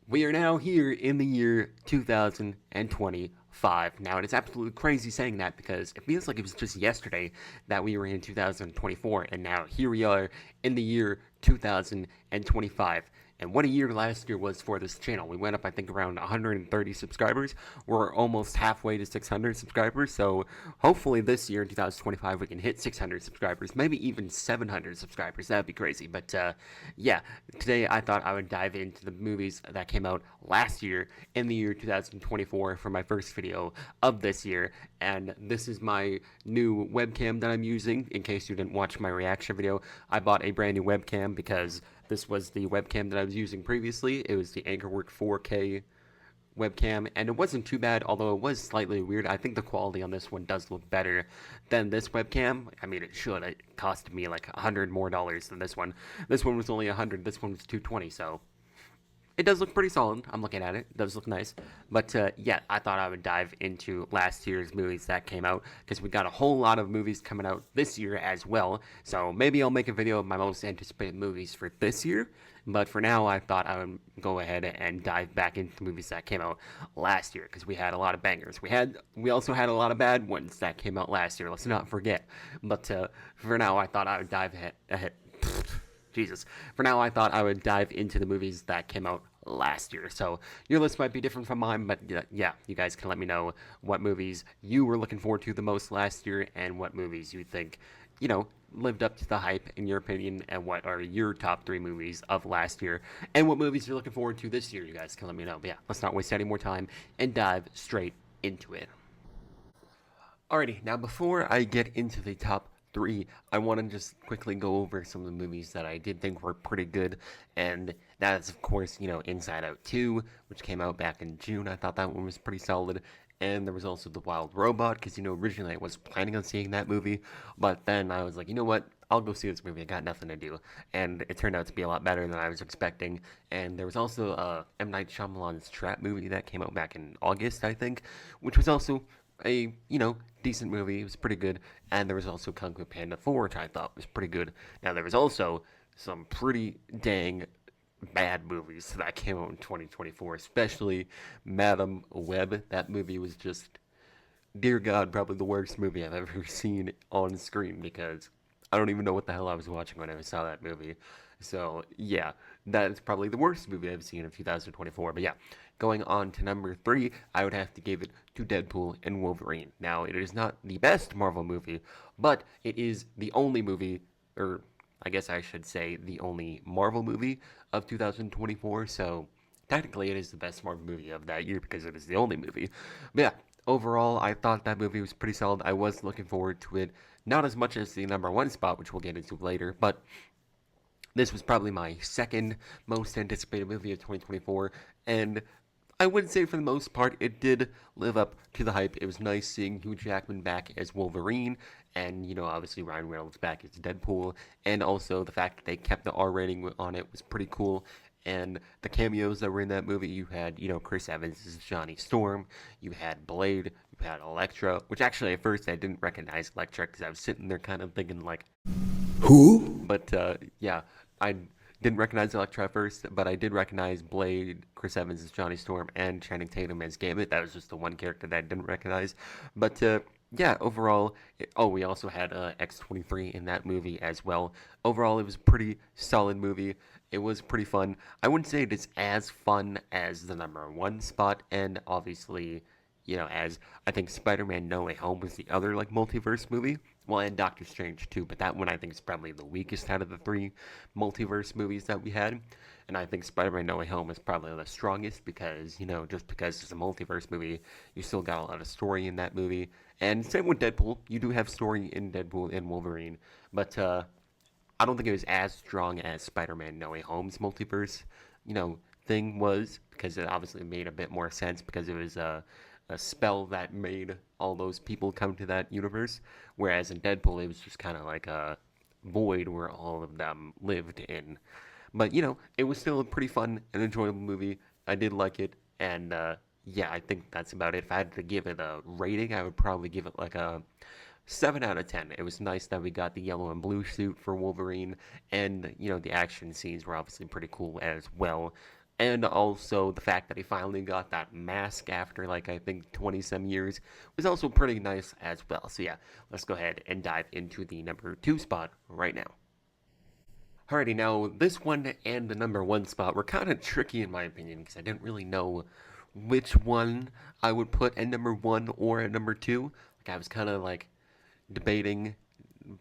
We are now here in the year 2025. Now, it is absolutely crazy saying that because it feels like it was just yesterday that we were in 2024, and now here we are in the year 2025. And what a year last year was for this channel. We went up, I think, around 130 subscribers. We're almost halfway to 600 subscribers. So hopefully this year in 2025 we can hit 600 subscribers, maybe even 700 subscribers. That'd be crazy. But yeah, today I thought I would dive into the movies that came out last year in the year 2024 for my first video of this year. And this is my new webcam that I'm using. In case you didn't watch my reaction video, I bought a brand new webcam because this was the webcam that I was using previously. It was the Anchorwork 4K webcam, and it wasn't too bad, although it was slightly weird. I think the quality on this one does look better than this webcam. I mean, it should. It cost me like $100 more than this one. This one was only 100. This one was 220. So it does look pretty solid. I'm looking at it. It does look nice. But yeah, I thought I would dive into last year's movies that came out because we got a whole lot of movies coming out this year as well. So maybe I'll make a video of my most anticipated movies for this year. But for now, I thought I would go ahead and dive back into the movies that came out last year because we had a lot of bangers. We also had a lot of bad ones that came out last year. Let's not forget. But for now, I thought I would dive ahead. Jesus. For now, I thought I would dive into the movies that came out last year. So your list might be different from mine, but yeah, you guys can let me know what movies you were looking forward to the most last year and what movies you think, lived up to the hype in your opinion, and what are your top 3 movies of last year, and what movies you're looking forward to this year. You guys can let me know. But yeah, let's not waste any more time and dive straight into it. Alrighty, now before I get into the top 3, I want to just quickly go over some of the movies that I did think were pretty good, and that's of course, Inside Out 2, which came out back in June. I thought that one was pretty solid, and there was also The Wild Robot, because, originally I was planning on seeing that movie, but then I was like, you know what, I'll go see this movie, I got nothing to do, and it turned out to be a lot better than I was expecting. And there was also M. Night Shyamalan's Trap movie that came out back in August, I think, which was also a decent movie. It was pretty good. And there was also Kung Fu Panda 4, which I thought was pretty good. Now there was also some pretty dang bad movies that came out in 2024, especially Madam Web. That movie was just, dear God, probably the worst movie I've ever seen on screen, because I don't even know what the hell I was watching when I saw that movie. So yeah, that is probably the worst movie I've seen of 2024. But yeah, going on to number 3, I would have to give it to Deadpool and Wolverine. Now, it is not the best Marvel movie, but it is the only movie, or I guess I should say the only Marvel movie of 2024. So technically, it is the best Marvel movie of that year because it is the only movie. But yeah, overall, I thought that movie was pretty solid. I was looking forward to it, not as much as the number 1 spot, which we'll get into later, but this was probably my second most anticipated movie of 2024, and I would say for the most part it did live up to the hype. It was nice seeing Hugh Jackman back as Wolverine, and obviously Ryan Reynolds back as Deadpool, and also the fact that they kept the R rating on it was pretty cool. And the cameos that were in that movie, you had, Chris Evans as Johnny Storm, you had Blade, you had Elektra, which actually at first I didn't recognize Elektra because I was sitting there kind of thinking like, Who? but yeah, I didn't recognize Elektra at first, but I did recognize Blade, Chris Evans as Johnny Storm, and Channing Tatum as Gambit. That was just the one character that I didn't recognize. But yeah, overall, we also had X-23 in that movie as well. Overall, it was a pretty solid movie. It was pretty fun. I wouldn't say it is as fun as the number 1 spot, and obviously, as I think Spider-Man No Way Home was the other like multiverse movie. Well, and Doctor Strange too, but that one I think is probably the weakest out of the 3 multiverse movies that we had. And I think Spider-Man No Way Home is probably the strongest because, just because it's a multiverse movie, you still got a lot of story in that movie. And same with Deadpool. You do have story in Deadpool and Wolverine, but I don't think it was as strong as Spider-Man No Way Home's multiverse, thing was, because it obviously made a bit more sense because it was a spell that made all those people come to that universe. Whereas in Deadpool, it was just kind of like a void where all of them lived in. But it was still a pretty fun and enjoyable movie. I did like it, and yeah, I think that's about it. If I had to give it a rating, I would probably give it like a 7 out of 10. It was nice that we got the yellow and blue suit for Wolverine, and the action scenes were obviously pretty cool as well. And also the fact that he finally got that mask after like I think 20 some years was also pretty nice as well. So yeah, let's go ahead and dive into the number 2 spot right now. Alrighty, now this one and the number 1 spot were kind of tricky in my opinion because I didn't really know which one I would put at number 1 or at number 2. Like I was kind of like debating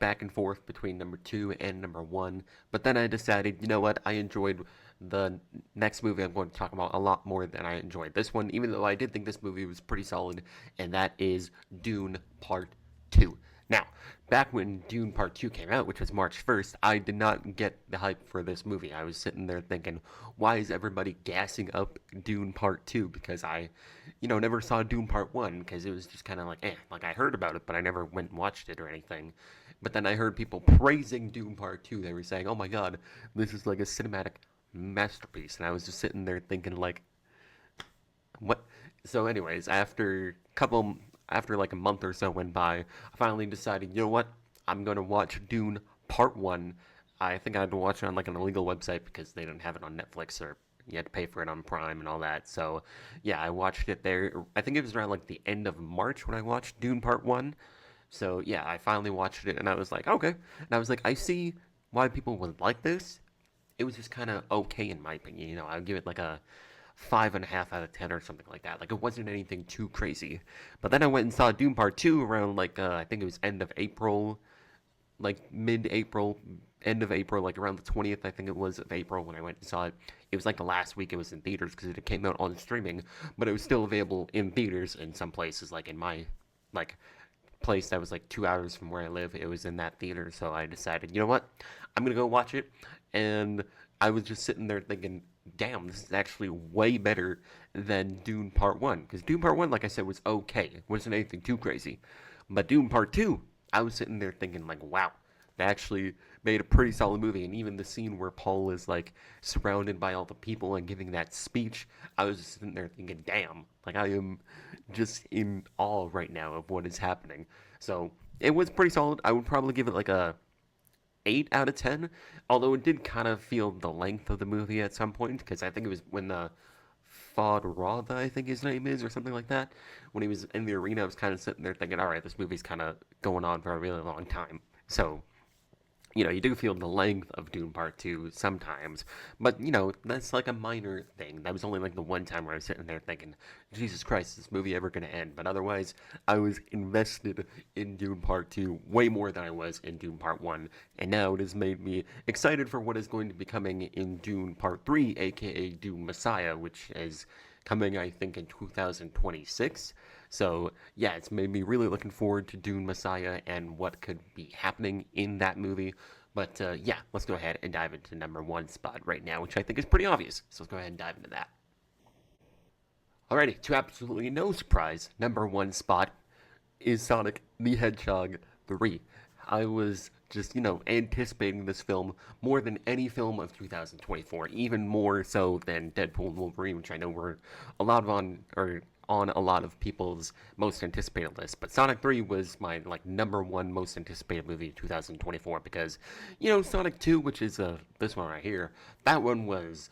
back and forth between number 2 and number 1, but then I decided, you know what, I enjoyed the next movie I'm going to talk about a lot more than I enjoyed this one, even though I did think this movie was pretty solid, and that is Dune Part 2. Now, back when Dune Part 2 came out, which was March 1st, I did not get the hype for this movie. I was sitting there thinking, why is everybody gassing up Dune Part 2? Because I, never saw Dune Part 1, because it was just kind of like, like I heard about it, but I never went and watched it or anything. But then I heard people praising Dune Part 2. They were saying, oh my god, this is like a cinematic masterpiece. And I was just sitting there thinking, like, what? So, anyways, after like a month or so went by, I finally decided, you know what? I'm gonna watch Dune Part One. I think I had to watch it on like an illegal website because they didn't have it on Netflix or you had to pay for it on Prime and all that. So, yeah, I watched it there. I think it was around like the end of March when I watched Dune Part One. So, yeah, I finally watched it and I was like, okay. And I was like, I see why people would like this. It was just kind of okay in my opinion. I'd give it like a 5.5 out of 10 or something like that. Like it wasn't anything too crazy. But then I went and saw Doom Part 2 around like I think it was end of April, like mid-April, end of April, like around the 20th, I think it was, of April when I went and saw it. It was like the last week it was in theaters because it came out on streaming, but it was still available in theaters in some places, like in my like place that was like 2 hours from where I live. It was in that theater, so I decided, you know what, I'm gonna go watch it. And I was just sitting there thinking, damn, this is actually way better than Dune Part 1. Because Dune Part 1, like I said, was okay. It wasn't anything too crazy. But Dune Part 2, I was sitting there thinking, like, wow, they actually made a pretty solid movie. And even the scene where Paul is, like, surrounded by all the people and giving that speech, I was just sitting there thinking, damn, like, I am just in awe right now of what is happening. So, it was pretty solid. I would probably give it, like, a 8 out of 10, although it did kind of feel the length of the movie at some point, because I think it was when Fod Rotha, I think his name is, or something like that, when he was in the arena, I was kind of sitting there thinking, all right, this movie's kind of going on for a really long time. So, you do feel the length of Dune Part 2 sometimes, but, that's like a minor thing. That was only like the one time where I was sitting there thinking, Jesus Christ, is this movie ever going to end? But otherwise, I was invested in Dune Part 2 way more than I was in Dune Part 1, and now it has made me excited for what is going to be coming in Dune Part 3, aka Dune Messiah, which is coming, I think, in 2026. So, yeah, it's made me really looking forward to Dune Messiah and what could be happening in that movie. But, yeah, let's go ahead and dive into number 1 spot right now, which I think is pretty obvious. So let's go ahead and dive into that. Alrighty, to absolutely no surprise, number 1 spot is Sonic the Hedgehog 3. I was just, anticipating this film more than any film of 2024, even more so than Deadpool and Wolverine, which I know were a lot of on a lot of people's most anticipated list. But Sonic 3 was my like number one most anticipated movie of 2024 because, Sonic 2, which is this one right here, that one was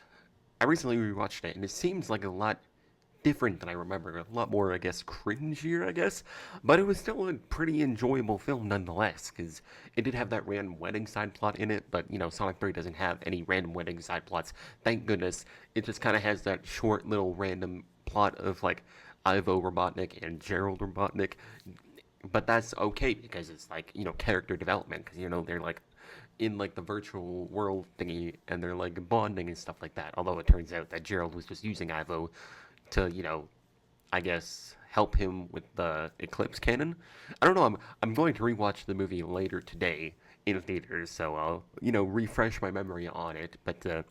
I recently rewatched it and it seems like a lot different than I remember. A lot more, I guess, cringier, I guess. But it was still a pretty enjoyable film nonetheless, because it did have that random wedding side plot in it, but, Sonic 3 doesn't have any random wedding side plots. Thank goodness. It just kind of has that short little random plot of, like, Ivo Robotnik and Gerald Robotnik. But that's okay, because it's, like, character development, because, they're, like, in like the virtual world thingy and they're like bonding and stuff like that. Although it turns out that Gerald was just using Ivo to, I guess help him with the Eclipse cannon. I don't know. I'm going to rewatch the movie later today in theaters, so I'll refresh my memory on it. But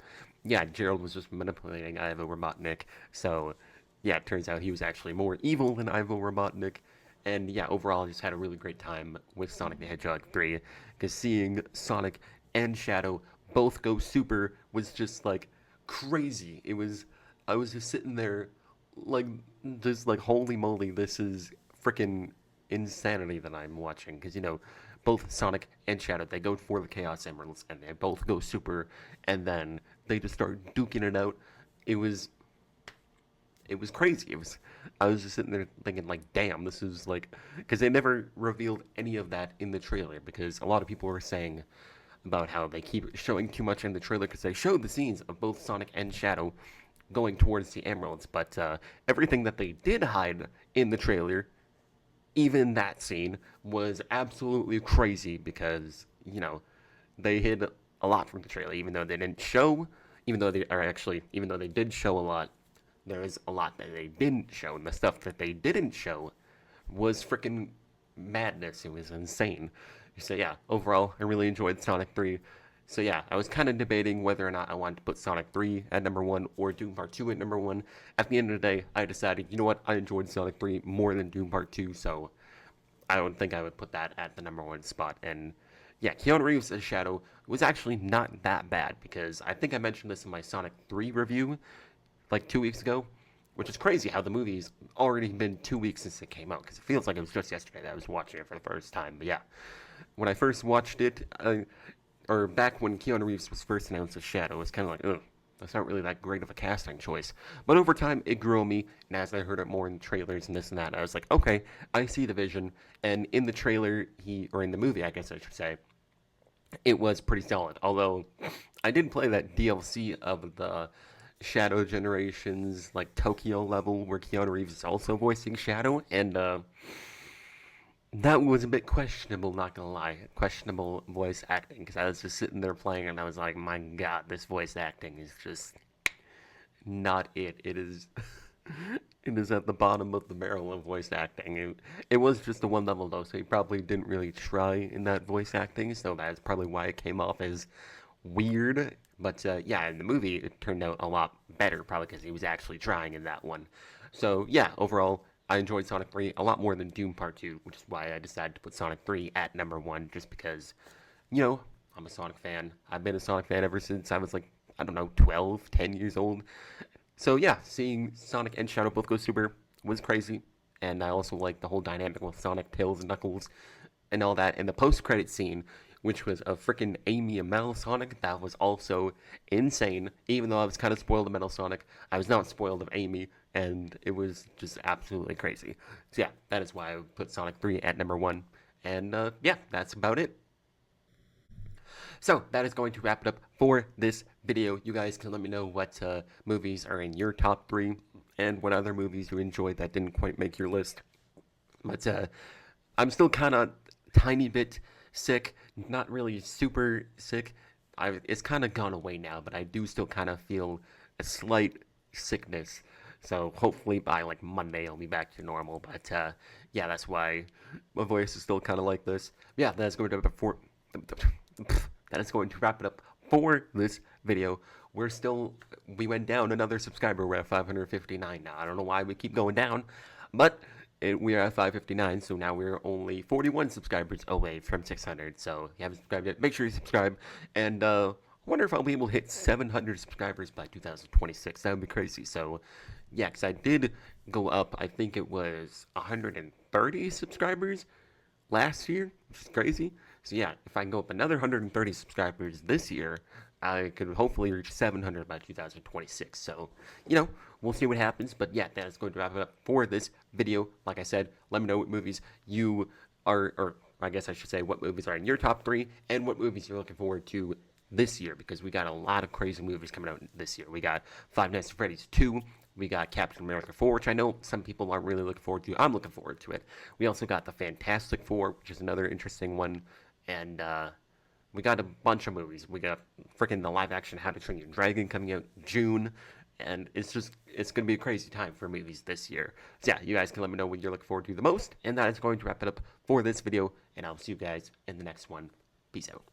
yeah, Gerald was just manipulating Ivo Robotnik. So yeah, it turns out he was actually more evil than Ivo Robotnik. And yeah, overall, I just had a really great time with Sonic the Hedgehog 3 because seeing Sonic and Shadow both go super was just like crazy. I was just sitting there like just like holy moly, this is freaking insanity that I'm watching because both Sonic and Shadow, they go for the Chaos Emeralds and they both go super, and then they just start duking it out it was crazy. I was just sitting there thinking like, damn, this is like, because they never revealed any of that in the trailer, because a lot of people were saying about how they keep showing too much in the trailer because they showed the scenes of both Sonic and Shadow going towards the Emeralds, but everything that they did hide in the trailer, even that scene, was absolutely crazy because, they hid a lot from the trailer, even though they didn't show, even though they did show a lot, there is a lot that they didn't show, and the stuff that they didn't show was freaking madness. It was insane. So yeah, overall, I really enjoyed Sonic 3. So yeah, I was kind of debating whether or not I wanted to put Sonic 3 at number 1 or Doom Part 2 at number 1. At the end of the day, I decided, you know what, I enjoyed Sonic 3 more than Doom Part 2, so I don't think I would put that at the number 1 spot. And yeah, Keanu Reeves as Shadow was actually not that bad, because I think I mentioned this in my Sonic 3 review like 2 weeks ago, which is crazy how the movie's already been 2 weeks since it came out, because it feels like it was just yesterday that I was watching it for the first time. But yeah, when I first watched it, or back when Keanu Reeves was first announced as Shadow, it was kind of like, ugh, that's not really that great of a casting choice. But over time, it grew on me, and as I heard it more in trailers and this and that, I was like, okay, I see the vision. And in the trailer, or in the movie, I guess I should say, it was pretty solid. Although, I did play that DLC of the Shadow Generations, like, Tokyo level, where Keanu Reeves is also voicing Shadow, and, that was a bit questionable, not gonna lie. Questionable voice acting, because I was just sitting there playing and I was like, my god, this voice acting is just not it. It is, it is at the bottom of the barrel of voice acting. It was just a one level though, so he probably didn't really try in that voice acting, so that's probably why it came off as weird. But yeah, in the movie, it turned out a lot better, probably because he was actually trying in that one. So yeah, overall, I enjoyed Sonic 3 a lot more than Doom Part 2, which is why I decided to put Sonic 3 at number 1, just because, I'm a Sonic fan. I've been a Sonic fan ever since I was like, I don't know, 12, 10 years old. So yeah, seeing Sonic and Shadow both go super was crazy, and I also like the whole dynamic with Sonic, Tails, and Knuckles, and all that. And the post-credit scene, which was a freaking Amy and Metal Sonic, that was also insane. Even though I was kind of spoiled of Metal Sonic, I was not spoiled of Amy, and it was just absolutely crazy. So yeah, that is why I would put Sonic 3 at number 1. And yeah, that's about it. So that is going to wrap it up for this video. You guys can let me know what movies are in your top 3 and what other movies you enjoyed that didn't quite make your list. But I'm still kind of tiny bit sick, not really super sick. It's kind of gone away now, but I do still kind of feel a slight sickness. So hopefully by like Monday I'll be back to normal. But yeah, that's why my voice is still kind of like this. Yeah, that's going to wrap it up for this video. We went down another subscriber. We're at 559 now. I don't know why we keep going down, but we are at 559, so now we're only 41 subscribers away from 600. So if you haven't subscribed yet, make sure you subscribe. And I wonder if I'll be able to hit 700 subscribers by 2026. That would be crazy. So yeah, because I did go up, I think it was 130 subscribers last year, which is crazy. So yeah, if I can go up another 130 subscribers this year, I could hopefully reach 700 by 2026. So, we'll see what happens. But yeah, that is going to wrap it up for this video. Like I said, let me know what movies you are, or I guess I should say what movies are in your top 3 and what movies you're looking forward to this year, because we got a lot of crazy movies coming out this year. We got Five Nights at Freddy's 2. We got Captain America 4, which I know some people aren't really looking forward to. I'm looking forward to it. We also got the Fantastic Four, which is another interesting one. And we got a bunch of movies. We got freaking the live-action How to Train Your Dragon coming out June. And it's going to be a crazy time for movies this year. So yeah, you guys can let me know what you're looking forward to the most. And that is going to wrap it up for this video. And I'll see you guys in the next one. Peace out.